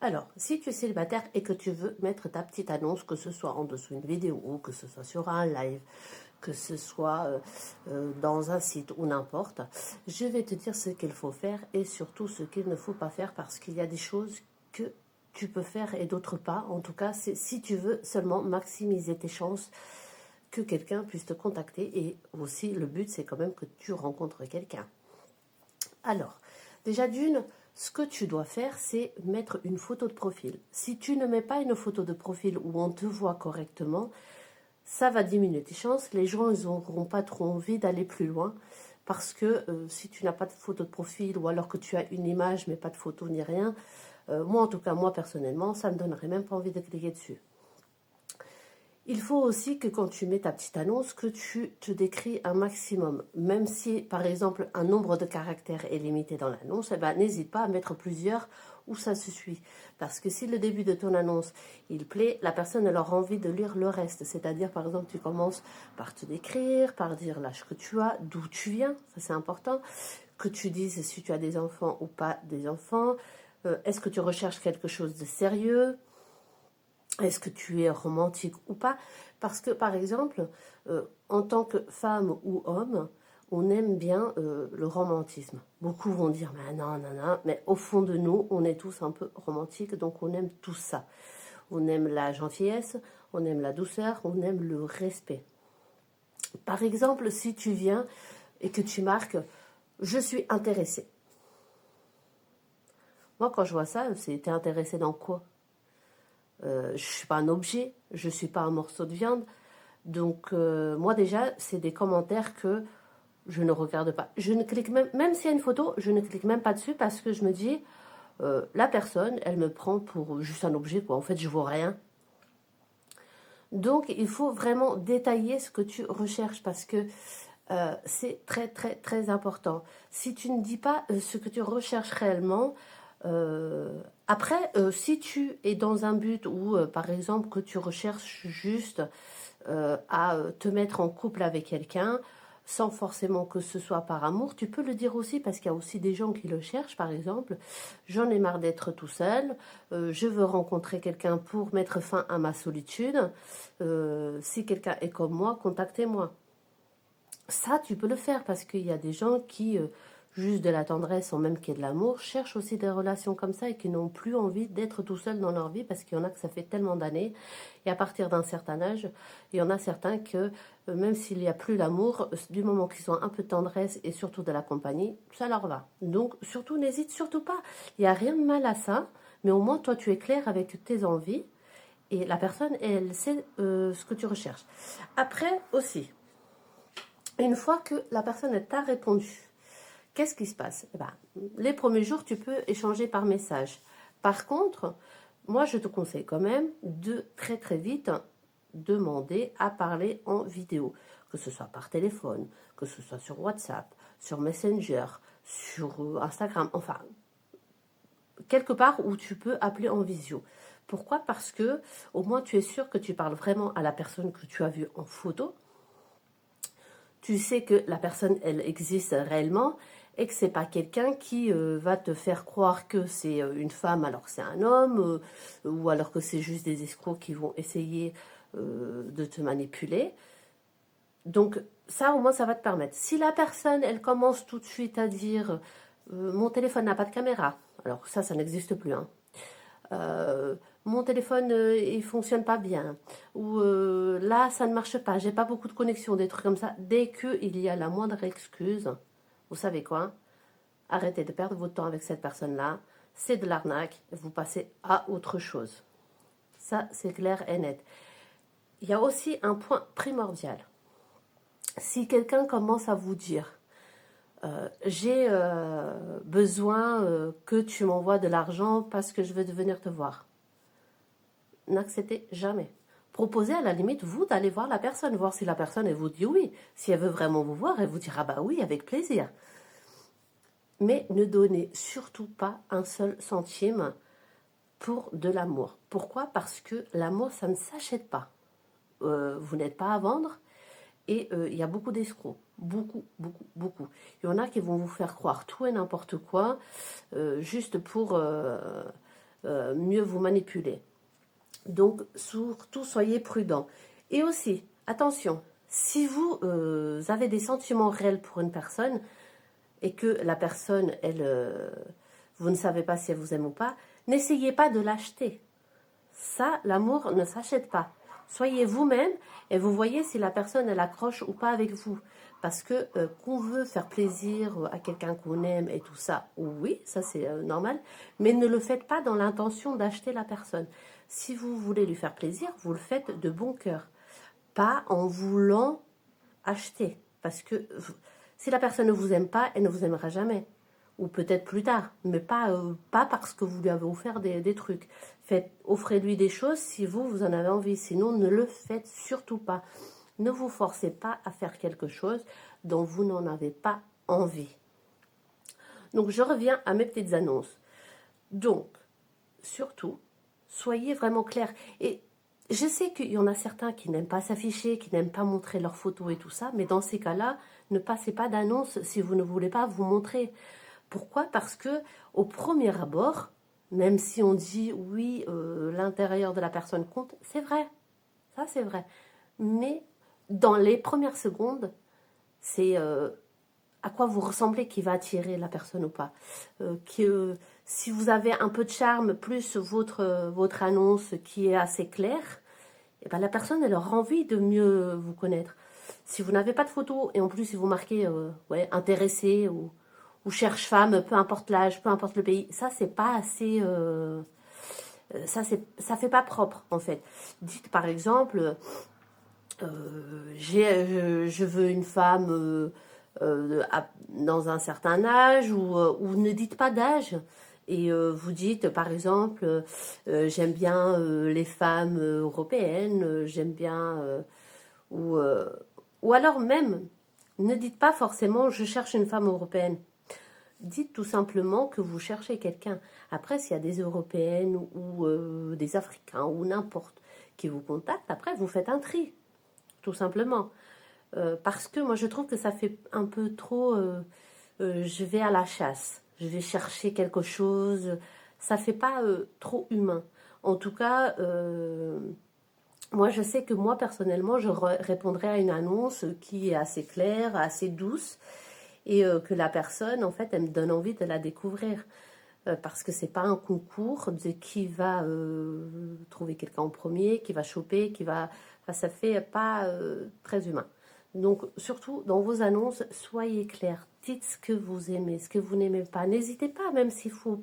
Alors, si tu es célibataire et que tu veux mettre ta petite annonce, que ce soit en dessous d'une vidéo, que ce soit sur un live, que ce soit dans un site ou n'importe, je vais te dire ce qu'il faut faire et surtout ce qu'il ne faut pas faire parce qu'il y a des choses que tu peux faire et d'autres pas. En tout cas, c'est si tu veux seulement maximiser tes chances que quelqu'un puisse te contacter et aussi le but c'est quand même que tu rencontres quelqu'un. Alors, déjà d'une, ce que tu dois faire, c'est mettre une photo de profil. Si tu ne mets pas une photo de profil où on te voit correctement, ça va diminuer tes chances. Les gens, ils n'auront pas trop envie d'aller plus loin parce que si tu n'as pas de photo de profil ou alors que tu as une image mais pas de photo ni rien, moi en tout cas, moi personnellement, ça ne me donnerait même pas envie de cliquer dessus. Il faut aussi que quand tu mets ta petite annonce, que tu te décris un maximum. Même si, par exemple, un nombre de caractères est limité dans l'annonce, eh ben, n'hésite pas à mettre plusieurs où ça se suit. Parce que si le début de ton annonce, il plaît, la personne elle aura envie de lire le reste. C'est-à-dire, par exemple, tu commences par te décrire, par dire l'âge que tu as, d'où tu viens, ça c'est important. Que tu dises si tu as des enfants ou pas des enfants. Est-ce que tu recherches quelque chose de sérieux ? Est-ce que tu es romantique ou pas? Parce que, par exemple, en tant que femme ou homme, on aime bien le romantisme. Beaucoup vont dire, mais non, non, non, mais au fond de nous, on est tous un peu romantiques, donc on aime tout ça. On aime la gentillesse, on aime la douceur, on aime le respect. Par exemple, si tu viens et que tu marques « Je suis intéressée ». Moi, quand je vois ça, c'est « T'es intéressé dans quoi ?» je ne suis pas un objet, je ne suis pas un morceau de viande. Donc, moi déjà, c'est des commentaires que je ne regarde pas. Je ne clique même s'il y a une photo, je ne clique même pas dessus parce que je me dis, la personne, elle me prend pour juste un objet, quoi. En fait, je ne vaux rien. Donc, il faut vraiment détailler ce que tu recherches parce que c'est très, très, très important. Si tu ne dis pas ce que tu recherches réellement, après, si tu es dans un but où, par exemple, que tu recherches juste à te mettre en couple avec quelqu'un, sans forcément que ce soit par amour, tu peux le dire aussi parce qu'il y a aussi des gens qui le cherchent, par exemple. J'en ai marre d'être tout seul, je veux rencontrer quelqu'un pour mettre fin à ma solitude. Si quelqu'un est comme moi, contactez-moi. Ça, tu peux le faire parce qu'il y a des gens qui, juste de la tendresse ou même qui est de l'amour, cherchent aussi des relations comme ça et qui n'ont plus envie d'être tout seuls dans leur vie parce qu'il y en a que ça fait tellement d'années. Et à partir d'un certain âge, il y en a certains que, même s'il n'y a plus l'amour, du moment qu'ils ont un peu de tendresse et surtout de la compagnie, ça leur va. Donc, surtout, n'hésite surtout pas. Il n'y a rien de mal à ça, mais au moins, toi, tu es clair avec tes envies et la personne, elle sait ce que tu recherches. Après, aussi, une fois que la personne t'a répondu, qu'est-ce qui se passe? Eh ben, les premiers jours, tu peux échanger par message. Par contre, moi, je te conseille quand même de très très vite demander à parler en vidéo, que ce soit par téléphone, que ce soit sur WhatsApp, sur Messenger, sur Instagram, enfin, quelque part où tu peux appeler en visio. Pourquoi? Parce que au moins tu es sûr que tu parles vraiment à la personne que tu as vue en photo. Tu sais que la personne, elle existe réellement et que c'est pas quelqu'un qui va te faire croire que c'est une femme alors que c'est un homme ou alors que c'est juste des escrocs qui vont essayer de te manipuler. Donc ça, au moins, ça va te permettre. Si la personne, elle commence tout de suite à dire mon téléphone n'a pas de caméra, alors ça n'existe plus, hein. Mon téléphone il fonctionne pas bien ou là ça ne marche pas, j'ai pas beaucoup de connexion, des trucs comme ça. Dès qu'il y a la moindre excuse, vous savez quoi, arrêtez de perdre votre temps avec cette personne là, c'est de l'arnaque, vous passez à autre chose. Ça c'est clair et net. Il y a aussi un point primordial. Si quelqu'un commence à vous dire j'ai besoin que tu m'envoies de l'argent parce que je veux venir te voir, n'acceptez jamais. Proposez à la limite, vous, d'aller voir la personne, voir si la personne, elle vous dit oui. Si elle veut vraiment vous voir, elle vous dira bah oui, avec plaisir. Mais ne donnez surtout pas un seul centime pour de l'amour. Pourquoi? Parce que l'amour, ça ne s'achète pas. Vous n'êtes pas à vendre et il y a beaucoup d'escrocs. Beaucoup, beaucoup, beaucoup. Il y en a qui vont vous faire croire tout et n'importe quoi juste pour mieux vous manipuler. Donc, surtout, soyez prudent. Et aussi, attention, si vous avez des sentiments réels pour une personne et que la personne, vous ne savez pas si elle vous aime ou pas, n'essayez pas de l'acheter. Ça, l'amour ne s'achète pas. Soyez vous-même et vous voyez si la personne, elle accroche ou pas avec vous. Parce que qu'on veut faire plaisir à quelqu'un qu'on aime et tout ça, oui, ça c'est normal, mais ne le faites pas dans l'intention d'acheter la personne. Si vous voulez lui faire plaisir, vous le faites de bon cœur, pas en voulant acheter. Parce que si la personne ne vous aime pas, elle ne vous aimera jamais. Ou peut-être plus tard, mais pas parce que vous lui avez offert des trucs. Offrez-lui des choses si vous en avez envie, sinon ne le faites surtout pas. Ne vous forcez pas à faire quelque chose dont vous n'en avez pas envie. Donc, je reviens à mes petites annonces. Donc, surtout, soyez vraiment clairs. Et je sais qu'il y en a certains qui n'aiment pas s'afficher, qui n'aiment pas montrer leurs photos et tout ça, mais dans ces cas-là, ne passez pas d'annonce si vous ne voulez pas vous montrer. Pourquoi? Parce que au premier abord, même si on dit oui, l'intérieur de la personne compte, c'est vrai, ça c'est vrai. Mais dans les premières secondes, c'est à quoi vous ressemblez qui va attirer la personne ou pas. Si vous avez un peu de charme, plus votre annonce qui est assez claire, et ben la personne, elle aura envie de mieux vous connaître. Si vous n'avez pas de photo, et en plus si vous marquez ouais, intéressé ou cherche femme, peu importe l'âge, peu importe le pays, ça c'est pas assez... ça fait pas propre en fait. Dites par exemple... je veux une femme dans un certain âge ou ne dites pas d'âge et vous dites par exemple j'aime bien les femmes européennes, j'aime bien ou alors même ne dites pas forcément je cherche une femme européenne. Dites tout simplement que vous cherchez quelqu'un. Après, s'il y a des Européennes ou des Africains ou n'importe qui vous contactent, après vous faites un tri. Tout simplement. Parce que moi, je trouve que ça fait un peu trop... je vais à la chasse, je vais chercher quelque chose. Ça fait pas trop humain. En tout cas, moi, je sais que moi, personnellement, je répondrai à une annonce qui est assez claire, assez douce, et que la personne, en fait, elle me donne envie de la découvrir. Parce que c'est pas un concours de qui va trouver quelqu'un en premier, qui va choper, qui va... Enfin, ça fait pas très humain. Donc, surtout, dans vos annonces, soyez clairs. Dites ce que vous aimez, ce que vous n'aimez pas. N'hésitez pas, même s'il faut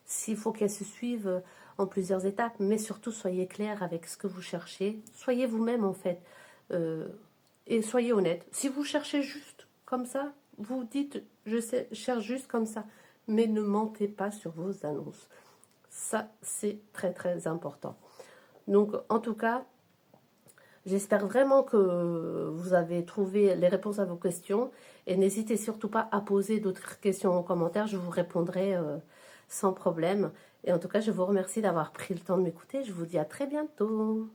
s'il faut qu'elles se suivent en plusieurs étapes. Mais surtout, soyez clairs avec ce que vous cherchez. Soyez vous-même, en fait. Et soyez honnête. Si vous cherchez juste comme ça, vous dites, je cherche juste comme ça. Mais ne mentez pas sur vos annonces. Ça, c'est très, très important. Donc, en tout cas, j'espère vraiment que vous avez trouvé les réponses à vos questions. Et n'hésitez surtout pas à poser d'autres questions en commentaire. Je vous répondrai sans problème. Et en tout cas, je vous remercie d'avoir pris le temps de m'écouter. Je vous dis à très bientôt.